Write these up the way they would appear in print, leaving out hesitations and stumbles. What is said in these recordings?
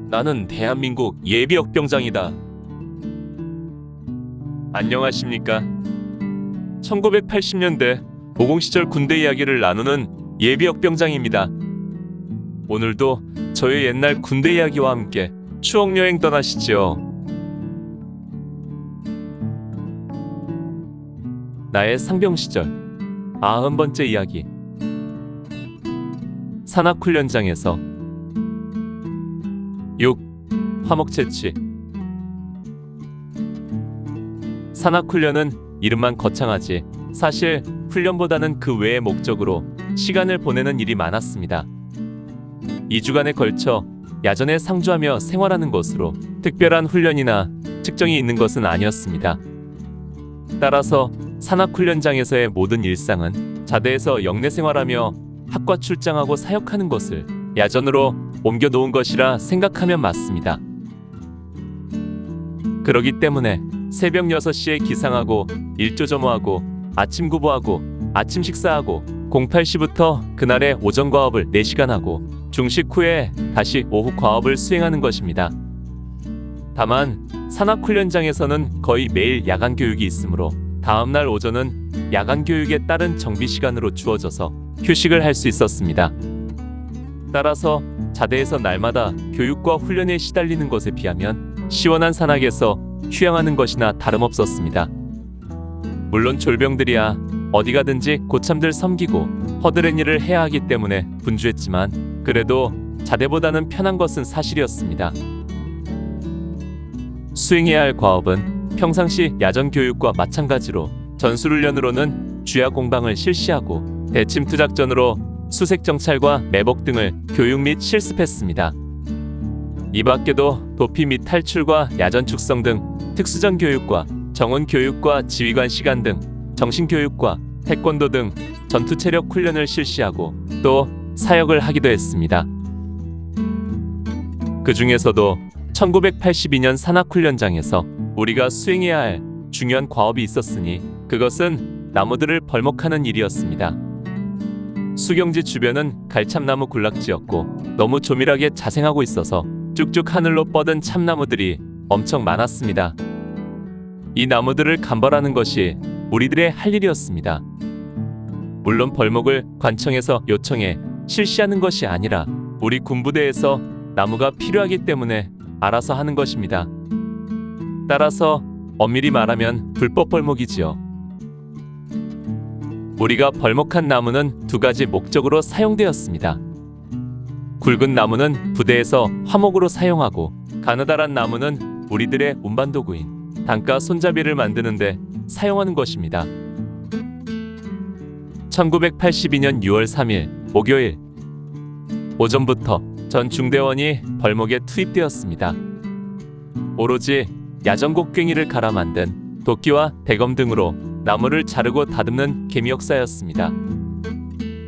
나는 대한민국 예비역병장이다. 안녕하십니까? 1980년대 모공시절 군대 이야기를 나누는 예비역병장입니다. 오늘도 저의 옛날 군대 이야기와 함께 추억여행 떠나시죠. 나의 상병시절 90번째 이야기. 산악훈련장에서 6. 화목 채취. 산악훈련은 이름만 거창하지 사실 훈련보다는 그 외의 목적으로 시간을 보내는 일이 많았습니다. 2주간에 걸쳐 야전에 상주하며 생활하는 것으로 특별한 훈련이나 측정이 있는 것은 아니었습니다. 따라서 산악훈련장에서의 모든 일상은 자대에서 영내 생활하며 학과 출장하고 사역하는 것을 야전으로 옮겨 놓은 것이라 생각하면 맞습니다. 그러기 때문에 새벽 6시에 기상하고 일조점호하고 아침 구보하고 아침 식사하고 08시부터 그날의 오전 과업을 4시간 하고 중식 후에 다시 오후 과업을 수행하는 것입니다. 다만 산악훈련장에서는 거의 매일 야간 교육이 있으므로 다음날 오전은 야간 교육에 따른 정비 시간으로 주어져서 휴식을 할 수 있었습니다. 따라서 자대에서 날마다 교육과 훈련에 시달리는 것에 비하면 시원한 산악에서 휴양하는 것이나 다름없었습니다. 물론 졸병들이야 어디 가든지 고참들 섬기고 허드렛 일을 해야 하기 때문에 분주했지만 그래도 자대보다는 편한 것은 사실이었습니다. 수행해야 할 과업은 평상시 야전 교육과 마찬가지로 전술훈련으로는 주야 공방을 실시하고 대침투 작전으로 수색 정찰과 매복 등을 교육 및 실습했습니다. 이 밖에도 도피 및 탈출과 야전 축성 등 특수전 교육과 정원 교육과 지휘관 시간 등 정신 교육과 태권도 등 전투 체력 훈련을 실시하고 또 사역을 하기도 했습니다. 그 중에서도 1982년 산악훈련장에서 우리가 수행해야 할 중요한 과업이 있었으니 그것은 나무들을 벌목하는 일이었습니다. 수경지 주변은 갈참나무 군락지였고 너무 조밀하게 자생하고 있어서 쭉쭉 하늘로 뻗은 참나무들이 엄청 많았습니다. 이 나무들을 감벌하는 것이 우리들의 할 일이었습니다. 물론 벌목을 관청에서 요청해 실시하는 것이 아니라 우리 군부대에서 나무가 필요하기 때문에 알아서 하는 것입니다. 따라서 엄밀히 말하면 불법 벌목이지요. 우리가 벌목한 나무는 2가지 목적으로 사용되었습니다. 굵은 나무는 부대에서 화목으로 사용하고 가느다란 나무는 우리들의 운반도구인 단가 손잡이를 만드는데 사용하는 것입니다. 1982년 6월 3일 목요일 오전부터 전 중대원이 벌목에 투입되었습니다. 오로지 야전곡괭이를 갈아 만든 도끼와 대검 등으로 나무를 자르고 다듬는 개미역사였습니다.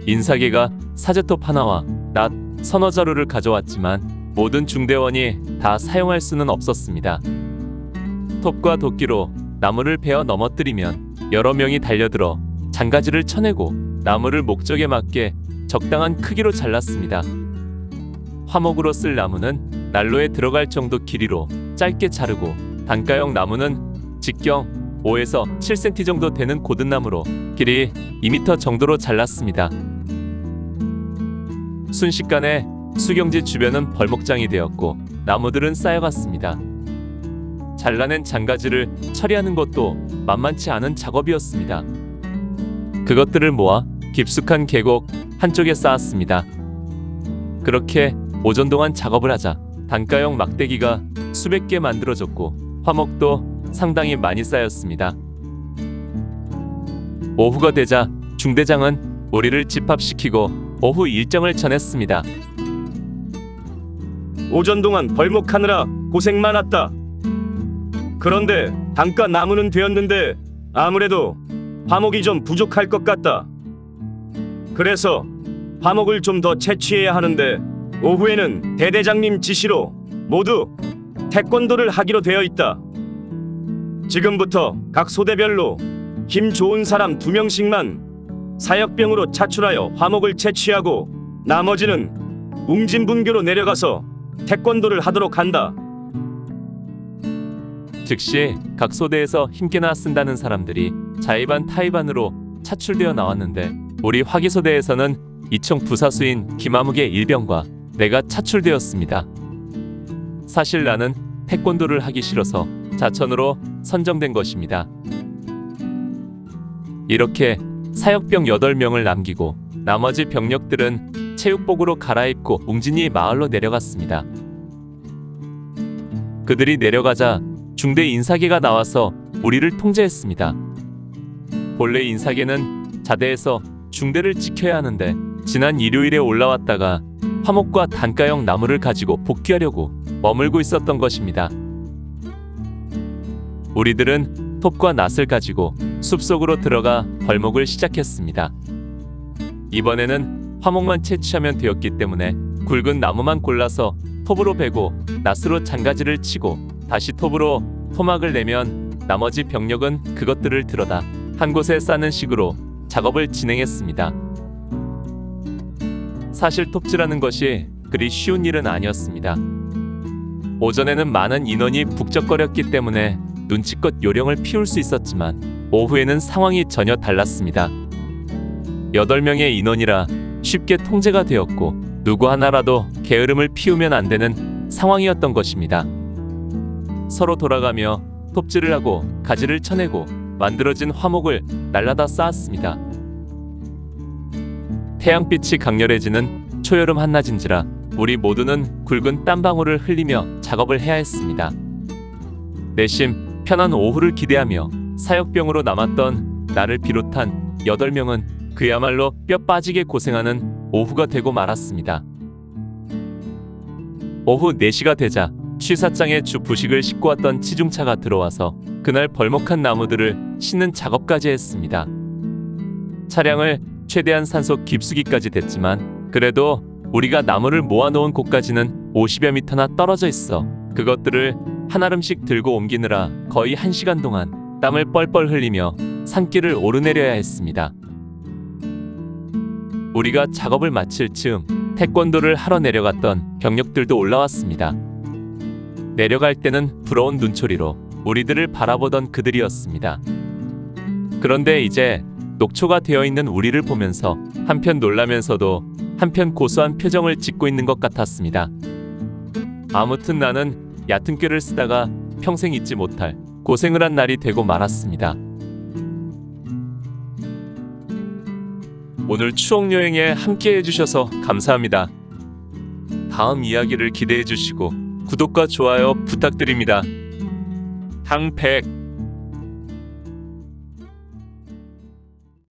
인사계가 사제톱 하나와 낫, 서너 자루를 가져왔지만 모든 중대원이 다 사용할 수는 없었습니다. 톱과 도끼로 나무를 베어 넘어뜨리면 여러 명이 달려들어 장가지를 쳐내고 나무를 목적에 맞게 적당한 크기로 잘랐습니다. 화목으로 쓸 나무는 난로에 들어갈 정도 길이로 짧게 자르고 단가형 나무는 직경 5에서 7cm 정도 되는 고든 나무로 길이 2m 정도로 잘랐습니다. 순식간에 수경지 주변은 벌목장이 되었고 나무들은 쌓여갔습니다. 잘라낸 장가지를 처리하는 것도 만만치 않은 작업이었습니다. 그것들을 모아 깊숙한 계곡 한쪽에 쌓았습니다. 그렇게 오전 동안 작업을 하자 단가형 막대기가 수백 개 만들어졌고 화목도 상당히 많이 쌓였습니다. 오후가 되자 중대장은 우리를 집합시키고 오후 일정을 전했습니다. 오전 동안 벌목하느라 고생 많았다. 그런데 단가 나무는 되었는데 아무래도 화목이 좀 부족할 것 같다. 그래서 화목을 좀 더 채취해야 하는데 오후에는 대대장님 지시로 모두 태권도를 하기로 되어 있다. 지금부터 각 소대별로 힘 좋은 사람 2명씩만 사역병으로 차출하여 화목을 채취하고 나머지는 웅진분교로 내려가서 태권도를 하도록 한다. 즉시 각 소대에서 힘께나 쓴다는 사람들이 자의반 타의반으로 차출되어 나왔는데 우리 화기소대에서는 이총 부사수인 김아묵의 일병과 내가 차출되었습니다. 사실 나는 태권도를 하기 싫어서 자천으로 선정된 것입니다. 이렇게 사역병 8명을 남기고 나머지 병력들은 체육복으로 갈아입고 웅진이 마을로 내려갔습니다. 그들이 내려가자 중대 인사계가 나와서 우리를 통제했습니다. 본래 인사계는 자대에서 중대를 지켜야 하는데 지난 일요일에 올라왔다가 화목과 단가형 나무를 가지고 복귀하려고 머물고 있었던 것입니다. 우리들은 톱과 낫을 가지고 숲속으로 들어가 벌목을 시작했습니다. 이번에는 화목만 채취하면 되었기 때문에 굵은 나무만 골라서 톱으로 베고 낫으로 장가지를 치고 다시 톱으로 토막을 내면 나머지 병력은 그것들을 들어다 한 곳에 싸는 식으로 작업을 진행했습니다. 사실 톱질하는 것이 그리 쉬운 일은 아니었습니다. 오전에는 많은 인원이 북적거렸기 때문에 눈치껏 요령을 피울 수 있었지만 오후에는 상황이 전혀 달랐습니다. 8명의 인원이라 쉽게 통제가 되었고 누구 하나라도 게으름을 피우면 안 되는 상황이었던 것입니다. 서로 돌아가며 톱질을 하고 가지를 쳐내고 만들어진 화목을 날라다 쌓았습니다. 태양빛이 강렬해지는 초여름 한낮인지라 우리 모두는 굵은 땀방울을 흘리며 작업을 해야 했습니다. 내심 편한 오후를 기대하며 사역병으로 남았던 나를 비롯한 8명은 그야말로 뼈 빠지게 고생하는 오후가 되고 말았습니다. 오후 4시가 되자 취사장에 주 부식을 싣고 왔던 치중차가 들어와서 그날 벌목한 나무들을 싣는 작업까지 했습니다. 차량을 최대한 산속 깊숙이까지 댔지만 그래도 우리가 나무를 모아놓은 곳까지는 50여 미터나 떨어져 있어 그것들을 한 알음씩 들고 옮기느라 거의 1시간 동안 땀을 뻘뻘 흘리며 산길을 오르내려야 했습니다. 우리가 작업을 마칠 즈음 태권도를 하러 내려갔던 병력들도 올라왔습니다. 내려갈 때는 부러운 눈초리로 우리들을 바라보던 그들이었습니다. 그런데 이제 녹초가 되어 있는 우리를 보면서 한편 놀라면서도 한편 고소한 표정을 짓고 있는 것 같았습니다. 아무튼 나는 얕은 꾀를 쓰다가 평생 잊지 못할 고생을 한 날이 되고 말았습니다. 오늘 추억여행에 함께 해주셔서 감사합니다. 다음 이야기를 기대해 주시고 구독과 좋아요 부탁드립니다. 당백